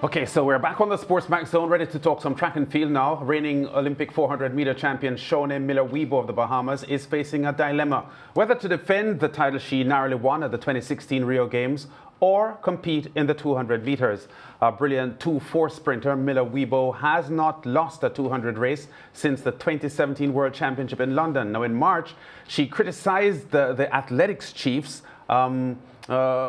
Okay, so we're back on the SportsMax Zone, ready to talk some track and field now. Reigning Olympic 400-meter champion Shaunae Miller-Uibo of the Bahamas is facing a dilemma: whether to defend the title she narrowly won at the 2016 Rio Games or compete in the 200 meters. A brilliant 2-4 sprinter, Miller-Uibo has not lost a 200 race since the 2017 World Championship in London. Now, in March, she criticized the athletics chiefs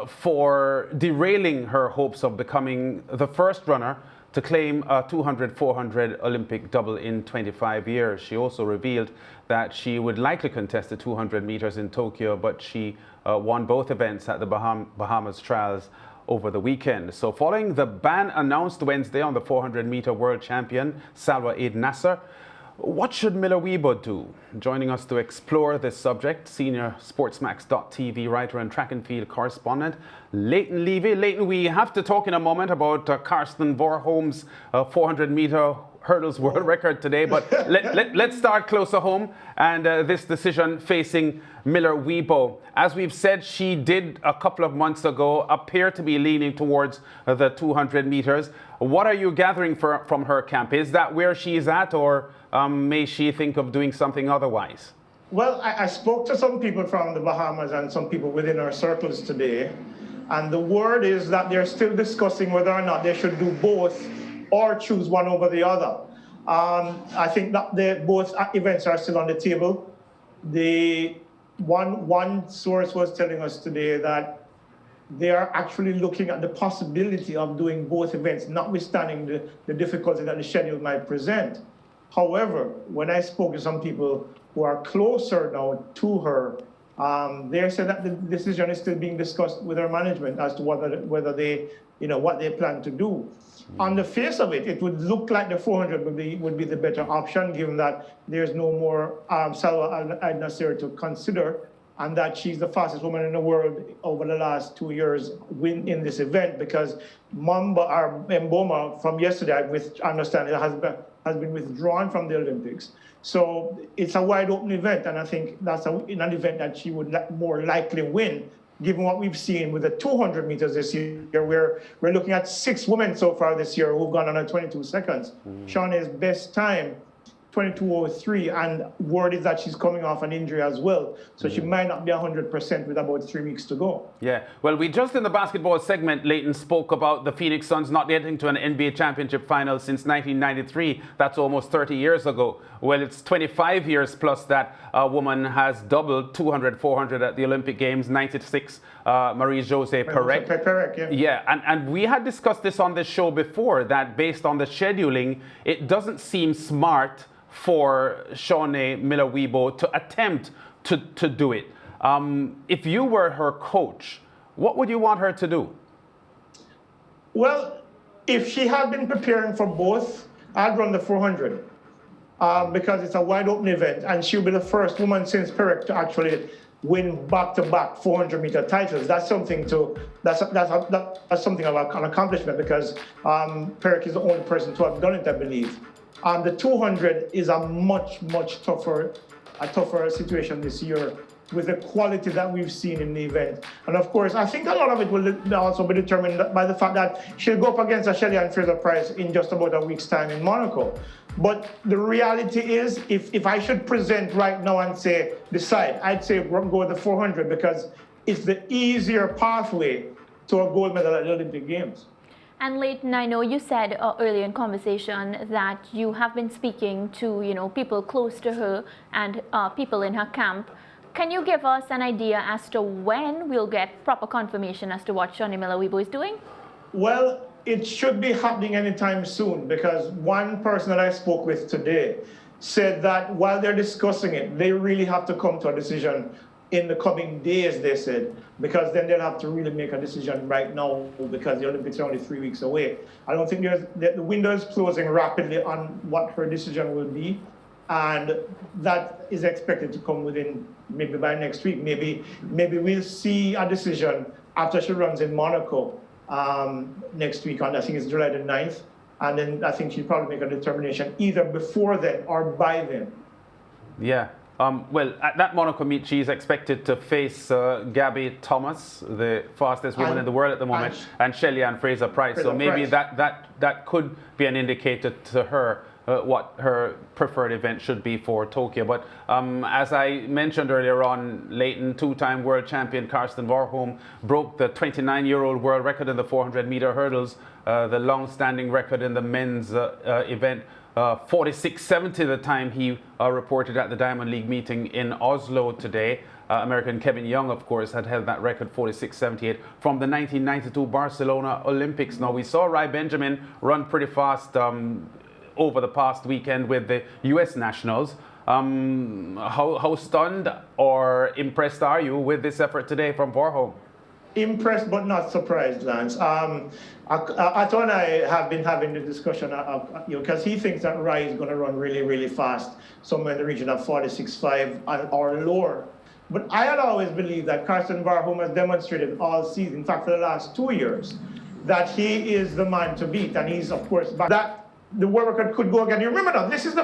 for derailing her hopes of becoming the first runner to claim a 200-400 Olympic double in 25 years. She also revealed that she would likely contest the 200 meters in Tokyo, but she won both events at the Bahamas trials over the weekend. So following the ban announced Wednesday on the 400-meter world champion, Salwa Eid Nasser, what should Miller-Uibo do? Joining us to explore this subject, senior SportsMax.tv writer and track and field correspondent, Leighton Levy. Leighton, we have to talk in a moment about Karsten Warholm's 400-meter hurdles world record today, but let's start closer home and this decision facing Miller-Uibo. As we've said, she did a couple of months ago appear to be leaning towards the 200 meters. What are you gathering from her camp? Is that where she's at, or may she think of doing something otherwise? Well, I spoke to some people from the Bahamas and some people within our circles today, and the word is that they're still discussing whether or not they should do both or choose one over the other. I think that both events are still on the table. The one source was telling us today that they are actually looking at the possibility of doing both events, notwithstanding the difficulty that the schedule might present. However, when I spoke to some people who are closer now to her, they said that the decision is still being discussed with her management as to whether they, what they plan to do. On the face of it, it would look like the 400 would be the better option, given that there's no more Salwa Eid Nasser to consider, and that she's the fastest woman in the world over the last 2 years in this event, because Mboma from yesterday, which I understand has been withdrawn from the Olympics. So it's a wide open event, and I think that's an event that she would more likely win, given what we've seen with the 200 meters this year, where we're looking at 6 women so far this year who've gone under 22 seconds. Shaunae's best time, 22:03, and word is that she's coming off an injury as well. So she might not be 100% with about 3 weeks to go. Yeah, well, we just in the basketball segment, Leighton, spoke about the Phoenix Suns not getting to an NBA championship final since 1993. That's almost 30 years ago. Well, it's 25 years plus that a woman has doubled 200, 400 at the Olympic Games, 96, Marie-Josée Pérec. Pérec, yeah, and we had discussed this on this show before, that based on the scheduling, it doesn't seem smart for Shaunae Miller-Uibo to attempt to do it. If you were her coach, what would you want her to do? Well, if she had been preparing for both, I'd run the 400 because it's a wide open event, and she'll be the first woman since Pérec to actually win back-to-back 400-meter titles. That's something that's something of an accomplishment, because Pérec is the only person to have done it, I believe. The 200 is a much tougher situation this year with the quality that we've seen in the event. And of course, I think a lot of it will also be determined by the fact that she'll go up against a Shelley-Ann Fraser-Pryce in just about a week's time in Monaco. But the reality is, if I should present right now and say, decide, I'd say go with the 400, because it's the easier pathway to a gold medal at the Olympic Games. And Leighton, I know you said earlier in conversation that you have been speaking to, people close to her and people in her camp. Can you give us an idea as to when we'll get proper confirmation as to what Shaunae Miller-Uibo is doing? Well, it should be happening anytime soon, because one person that I spoke with today said that while they're discussing it, they really have to come to a decision in the coming days, they said, because then they'll have to really make a decision right now, because the Olympics are only 3 weeks away. I don't think the window is closing rapidly on what her decision will be, and that is expected to come within maybe by next week. Maybe we'll see a decision after she runs in Monaco next week on, I think it's July the 9th, and then I think she'll probably make a determination either before then or by then. Yeah. Well, at that Monaco meet, she's expected to face Gabby Thomas, the fastest woman in the world at the moment, and Shelly-Ann Fraser-Pryce. So maybe that could be an indicator to her what her preferred event should be for Tokyo. But as I mentioned earlier on, Leighton, two-time world champion Karsten Warholm broke the 29-year-old world record in the 400-meter hurdles, the long-standing record in the men's event. 46.70 the time he reported at the Diamond League meeting in Oslo today. American Kevin Young, of course, had held that record 46.78 from the 1992 Barcelona Olympics. Now, we saw Rai Benjamin run pretty fast over the past weekend with the US nationals. How stunned or impressed are you with this effort today from Warholm? Impressed but not surprised, Lance. Ato and I have been having the discussion because he thinks that Rai is going to run really, really fast, somewhere in the region of 46.5 or lower. But I had always believed that Karsten Warholm has demonstrated all season, in fact for the last 2 years, that he is the man to beat, and he's of course back. That the world record could go again. You remember now, this is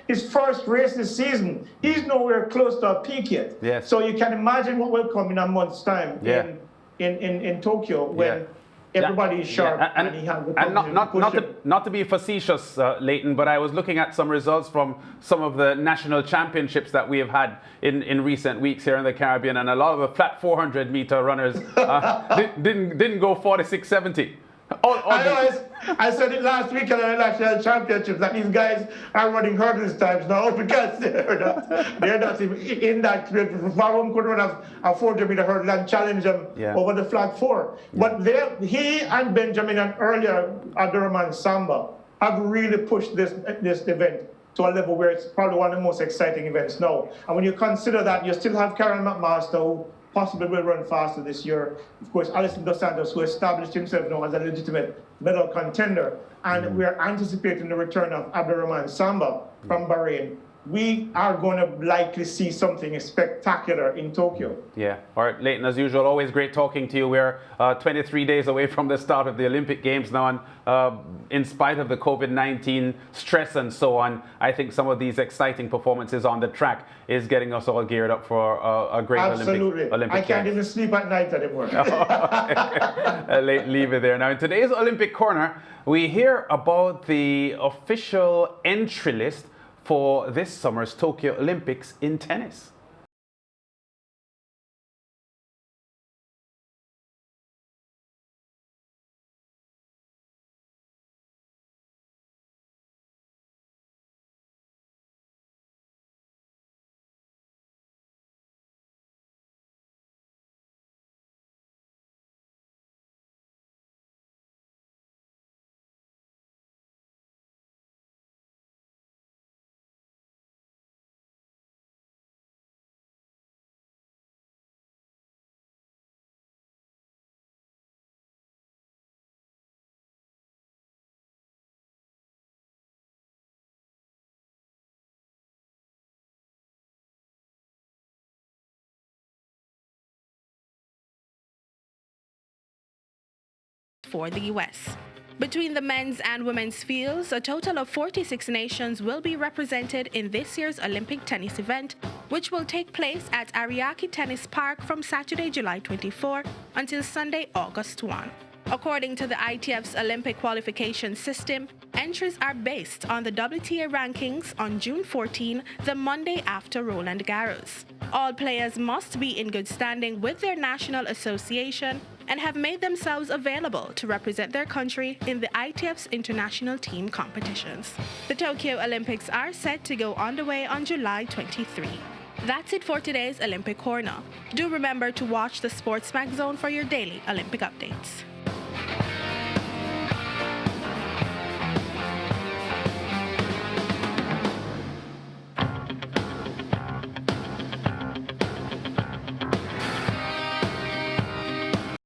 his first race this season. He's nowhere close to a peak yet. Yes. So you can imagine what will come in a month's time in Tokyo when everybody is sharp and he has the not to be facetious, Leighton, but I was looking at some results from some of the national championships that we have had in recent weeks here in the Caribbean, and a lot of the flat 400-meter runners didn't go 46.70. I said it last week at the national championships that these guys are running hurdles times now because they're not in that. Warholm could run a 400-meter hurdle and challenge them over the flat 4. But he and Benjamin and earlier Abdurrahman Samba have really pushed this event to a level where it's probably one of the most exciting events now. And when you consider that you still have Karen McMaster, who possibly will run faster this year. Of course, Alison Dos Santos, who established himself now as a legitimate medal contender. And we're anticipating the return of Abdurrahman Samba from Bahrain. We are going to likely see something spectacular in Tokyo. Yeah. All right, Leighton, as usual, always great talking to you. We're 23 days away from the start of the Olympic Games now, and in spite of the COVID-19 stress and so on, I think some of these exciting performances on the track is getting us all geared up for a great Olympic Games. I can't even sleep at night anymore. Leighton Levy there. Now, in today's Olympic Corner, we hear about the official entry list for this summer's Tokyo Olympics in tennis. For the U.S. Between the men's and women's fields, a total of 46 nations will be represented in this year's Olympic tennis event, which will take place at Ariake Tennis Park from Saturday, July 24 until Sunday, August 1. According to the ITF's Olympic qualification system, entries are based on the WTA rankings on June 14, the Monday after Roland Garros. All players must be in good standing with their national association and have made themselves available to represent their country in the ITF's international team competitions. The Tokyo Olympics are set to go underway on July 23. That's it for today's Olympic Corner. Do remember to watch the SportsMax Zone for your daily Olympic updates.